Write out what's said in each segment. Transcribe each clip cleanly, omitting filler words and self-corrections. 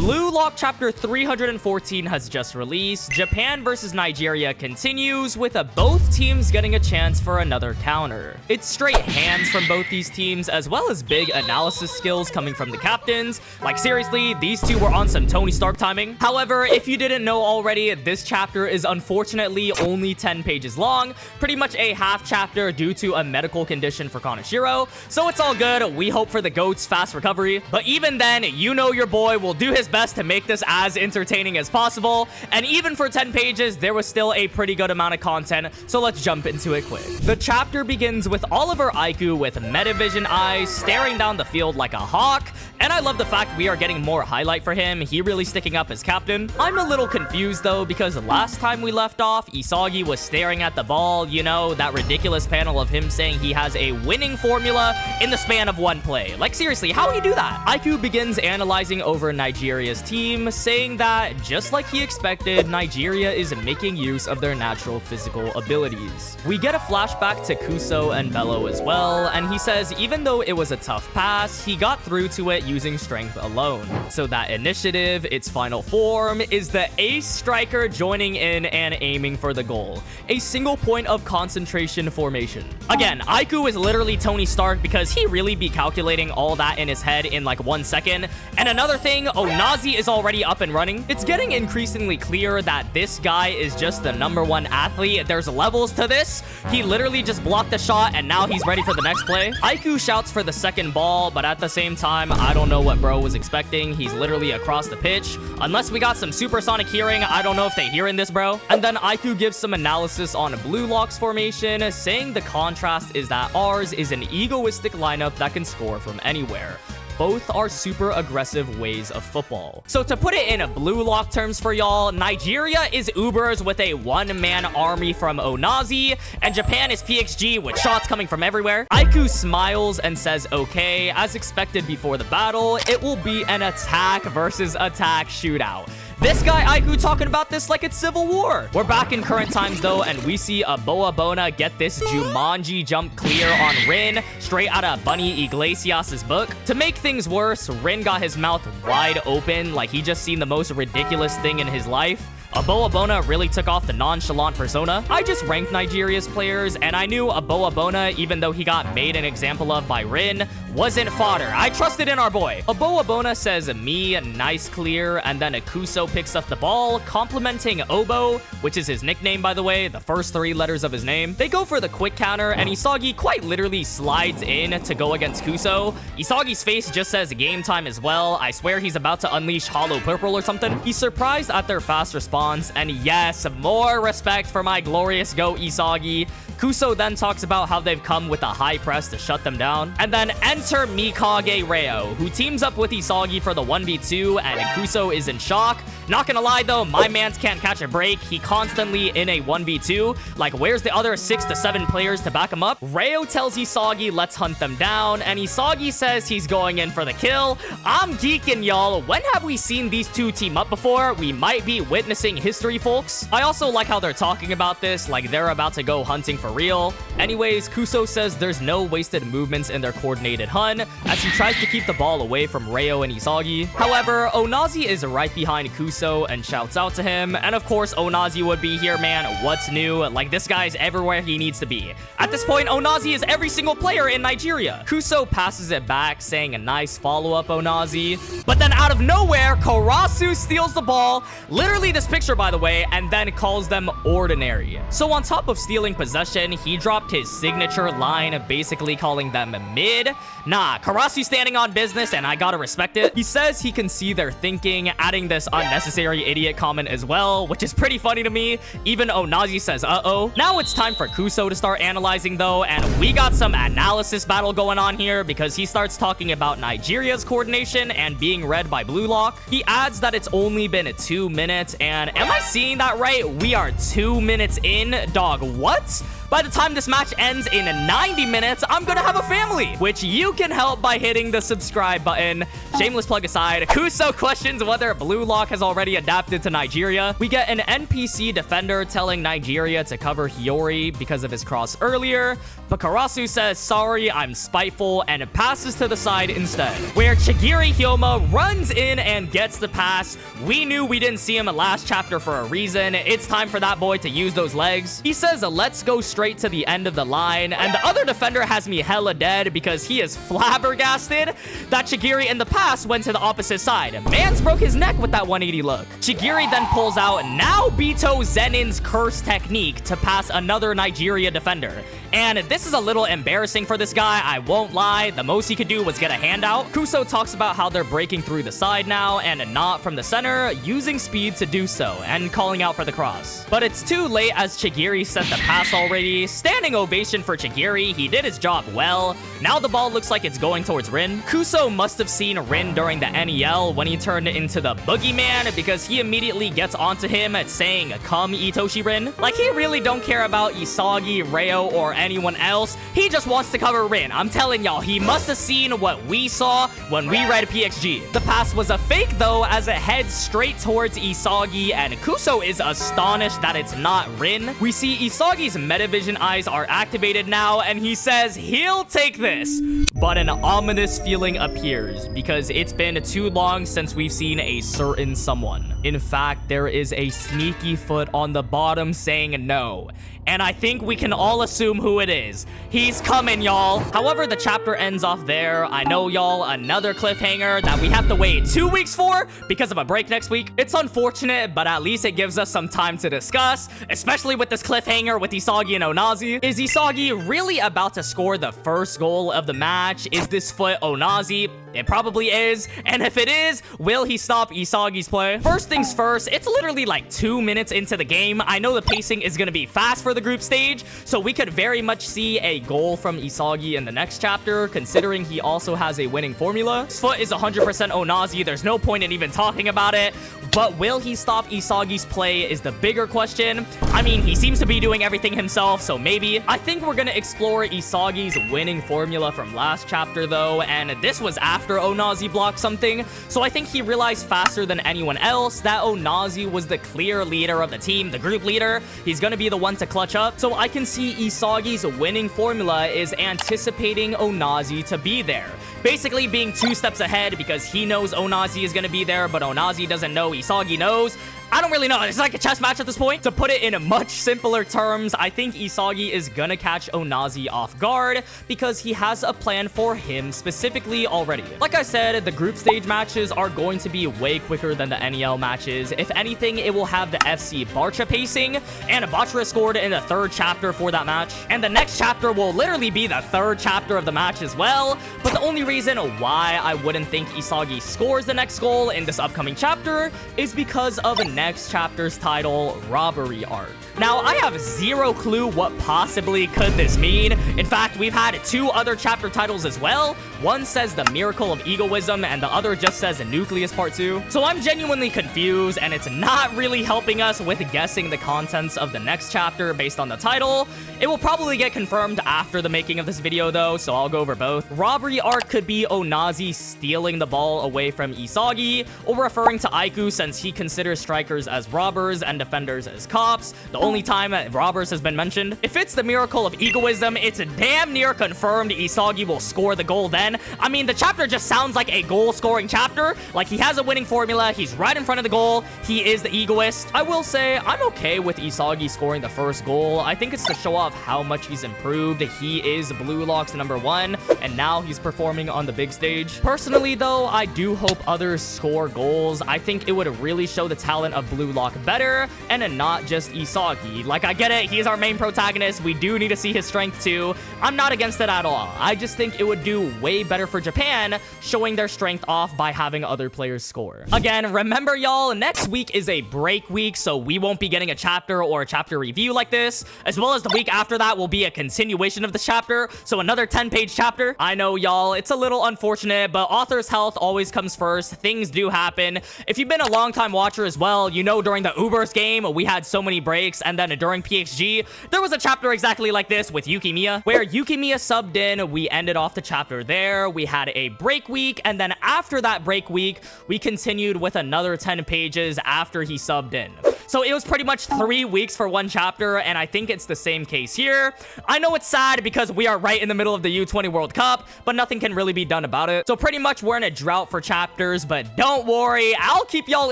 Blue Lock chapter 314 has just released. Japan versus Nigeria continues, with both teams getting a chance for another counter. It's straight hands from both these teams, as well as big analysis skills coming from the captains. Like seriously, these two were on some Tony Stark timing. However, if you didn't know already, this chapter is unfortunately only 10 pages long, pretty much a half chapter due to a medical condition for Kaneshiro. So it's all good. We hope for the GOAT's fast recovery. But even then, you know your boy will do his best to make this as entertaining as possible. And even for 10 pages, there was still a pretty good amount of content. So let's jump into it quick. The chapter begins with Oliver Aiku with Metavision eyes staring down the field like a hawk. And I love the fact we are getting more highlight for him. He really sticking up as captain. I'm a little confused though, because last time we left off, Isagi was staring at the ball. You know, that ridiculous panel of him saying he has a winning formula in the span of one play. Like seriously, how would he do that? Aiku begins analyzing over Nigeria's team, saying that just like he expected, Nigeria is making use of their natural physical abilities. We get a flashback to Kuso and Bello as well, and he says even though it was a tough pass, he got through to it using strength alone. So that initiative, its final form, is the ace striker joining in and aiming for the goal. A single point of concentration formation. Again, Aiku is literally Tony Stark because he really be calculating all that in his head in like 1 second. And another thing, Onazi is already up and running. It's getting increasingly clear that this guy is just the #1 athlete. There's levels to this. He literally just blocked the shot and now he's ready for the next play. Aiku shouts for the second ball, but at the same time, I don't know what bro was expecting. He's literally across the pitch. Unless we got some supersonic hearing, I don't know if they hear in this, bro. And then Aiku gives some analysis on Blue Lock's formation, saying the contrast is that ours is an egoistic lineup that can score from anywhere. Both are super aggressive ways of football. So to put it in Blue Lock terms for y'all, Nigeria is Ubers with a one-man army from Onazi, and Japan is PXG with shots coming from everywhere. Aiku smiles and says, okay, as expected before the battle, it will be an attack versus attack shootout. This guy Aiku talking about this like it's Civil War. We're back in current times though, and we see a Boa Bona get this Jumanji jump clear on Rin, straight out of Bunny Iglesias' book. To make things worse, Rin got his mouth wide open like he just seen the most ridiculous thing in his life. Boa Bona really took off the nonchalant persona. I just ranked Nigeria's players, and I knew Boa Bona, even though he got made an example of by Rin, wasn't fodder. I trusted in our boy. Boa Bona says me, nice clear, and then Akuso picks up the ball, complimenting Obo, which is his nickname by the way, the first 3 letters of his name. They go for the quick counter, and Isagi quite literally slides in to go against Kuso. Isagi's face just says game time as well. I swear he's about to unleash Hollow Purple or something. He's surprised at their fast response. And yes, more respect for my glorious GOAT Isagi. Kuso then talks about how they've come with a high press to shut them down. And then enter Mikage Reo, who teams up with Isagi for the 1v2, and Kuso is in shock. Not gonna lie though, my mans can't catch a break. He constantly in a 1v2. Like, where's the other 6 to 7 players to back him up? Reo tells Isagi, let's hunt them down, and Isagi says he's going in for the kill. I'm geeking, y'all. When have we seen these two team up before? We might be witnessing history, folks. I also like how they're talking about this, like they're about to go hunting for real. Anyways, Kuso says there's no wasted movements in their coordinated hunt, as he tries to keep the ball away from Reo and Isagi. However, Onazi is right behind Kuso and shouts out to him, and of course Onazi would be here, man. What's new? Like, this guy's everywhere he needs to be. At this point, Onazi is every single player in Nigeria. Kuso passes it back, saying a nice follow-up, Onazi. But then out of nowhere, Karasu steals the ball, literally this picture by the way, and then calls them ordinary. So on top of stealing possession, he dropped his signature line, basically calling them mid. Nah, Karasu standing on business, and I gotta respect it. He says he can see their thinking, adding this unnecessary idiot comment as well, which is pretty funny to me. Even Onazi says, uh-oh. Now it's time for Kuso to start analyzing though, and we got some analysis battle going on here because he starts talking about Nigeria's coordination and being read by Blue Lock. He adds that it's only been 2 minutes, and am I seeing that right? We are 2 minutes in, dog. What? By the time this match ends in 90 minutes, I'm gonna have a family, which you can help by hitting the subscribe button. Shameless plug aside, Kuso questions whether Blue Lock has already adapted to Nigeria. We get an NPC defender telling Nigeria to cover Hiyori because of his cross earlier, but Karasu says, sorry, I'm spiteful, and it passes to the side instead, where Chigiri Hyoma runs in and gets the pass. We knew we didn't see him last chapter for a reason. It's time for that boy to use those legs. He says, let's go straight to the end of the line, and the other defender has me hella dead because he is flabbergasted that Chigiri in the past went to the opposite side. Mans broke his neck with that 180 look. Chigiri then pulls out now Bito Zenin's curse technique to pass another Nigeria defender. And this is a little embarrassing for this guy, I won't lie. The most he could do was get a handout. Kuso talks about how they're breaking through the side now and not from the center, using speed to do so, and calling out for the cross. But it's too late as Chigiri sent the pass already. Standing ovation for Chigiri, he did his job well. Now the ball looks like it's going towards Rin. Kuso must have seen Rin during the NEL when he turned into the boogeyman, because he immediately gets onto him saying, come itoshi Rin. Like, he really don't care about Isagi, Reo, or anyone else. He just wants to cover Rin. I'm telling y'all, he must have seen what we saw when we read PXG. The pass was a fake though, as it heads straight towards Isagi, and Kuso is astonished that it's not Rin. We see Isagi's metavision eyes are activated now, and he says he'll take this. But an ominous feeling appears, because it's been too long since we've seen a certain someone. In fact, there is a sneaky foot on the bottom saying no. And I think we can all assume who it is. He's coming, y'all. However, the chapter ends off there. I know, y'all, another cliffhanger that we have to wait 2 weeks for because of a break next week. It's unfortunate, but at least it gives us some time to discuss, especially with this cliffhanger with Isagi and Onazi. Is Isagi really about to score the first goal of the match? Is this foot Onazi? It probably is. And if it is, will he stop Isagi's play? First things first, it's literally like 2 minutes into the game. I know the pacing is going to be fast for the group stage, so we could very much see a goal from Isagi in the next chapter, considering he also has a winning formula. His foot is 100% Onazi. There's no point in even talking about it. But will he stop Isagi's play is the bigger question. I mean, he seems to be doing everything himself, so maybe. I think we're gonna explore Isagi's winning formula from last chapter though, and this was after Onazi blocked something, so I think he realized faster than anyone else that Onazi was the clear leader of the team, the group leader. He's gonna be the one to clutch up, so I can see Isagi's winning formula is anticipating Onazi to be there. Basically being 2 steps ahead because he knows Onazi is gonna be there, but Onazi doesn't know Isagi knows. I don't really know. It's like a chess match at this point. To put it in much simpler terms, I think Isagi is gonna catch Onazi off guard because he has a plan for him specifically already. Like I said, the group stage matches are going to be way quicker than the NEL matches. If anything, it will have the FC Barca pacing, and Batra scored in the 3rd chapter for that match. And the next chapter will literally be the 3rd chapter of the match as well. But the only reason why I wouldn't think Isagi scores the next goal in this upcoming chapter is because of next chapter's title, Robbery Arc. Now, I have zero clue what possibly could this mean. In fact, we've had 2 other chapter titles as well. One says The Miracle of Egoism, and the other just says Nucleus Part 2. So I'm genuinely confused, and it's not really helping us with guessing the contents of the next chapter based on the title. It will probably get confirmed after the making of this video, though, so I'll go over both. Robbery Arc could be Onazi stealing the ball away from Isagi, or referring to Aiku since he considers strikers as robbers and defenders as cops. The only time robbers has been mentioned. If it's the Miracle of Egoism, it's damn near confirmed Isagi will score the goal then. I mean, the chapter just sounds like a goal-scoring chapter. Like, he has a winning formula, he's right in front of the goal, he is the egoist. I will say, I'm okay with Isagi scoring the first goal. I think it's to show off how much he's improved. He is Blue Lock's #1, and now he's performing on the big stage. Personally, though, I do hope others score goals. I think it would really show the talent of Blue Lock better, and not just Isagi. Like, I get it, he's our main protagonist, we do need to see his strength too. I'm not against it at all. I just think it would do way better for Japan showing their strength off by having other players score. Again, remember y'all, next week is a break week, so we won't be getting a chapter or a chapter review like this, as well as the week after that will be a continuation of the chapter, so another 10-page chapter. I know y'all, it's a little unfortunate, but author's health always comes first. Things do happen. If you've been a long-time watcher as well, you know during the Uber's game, we had so many breaks, and then during PXG, there was a chapter exactly like this with Yukimiya, where Yukimiya subbed in. We ended off the chapter there. We had a break week, and then after that break week, we continued with another 10 pages after he subbed in. So it was pretty much 3 weeks for one chapter, and I think it's the same case here. I know it's sad because we are right in the middle of the U20 World Cup, but nothing can really be done about it. So pretty much we're in a drought for chapters, but don't worry, I'll keep y'all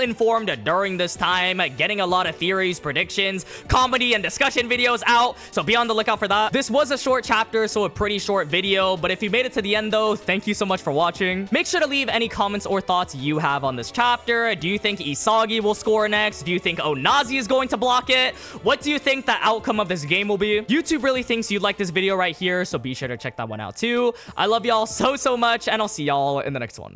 informed during this time, getting a lot of theories, predictions, comedy, and discussion videos out, so be on the lookout for that. This was a short chapter, so a pretty short video, but if you made it to the end though, thank you so much for watching. Make sure to leave any comments or thoughts you have on this chapter. Do you think Isagi will score next? Do you think Nazi is going to block it? What do you think the outcome of this game will be? YouTube really thinks you'd like this video right here, so be sure to check that one out too. I love y'all so much, and I'll see y'all in the next one.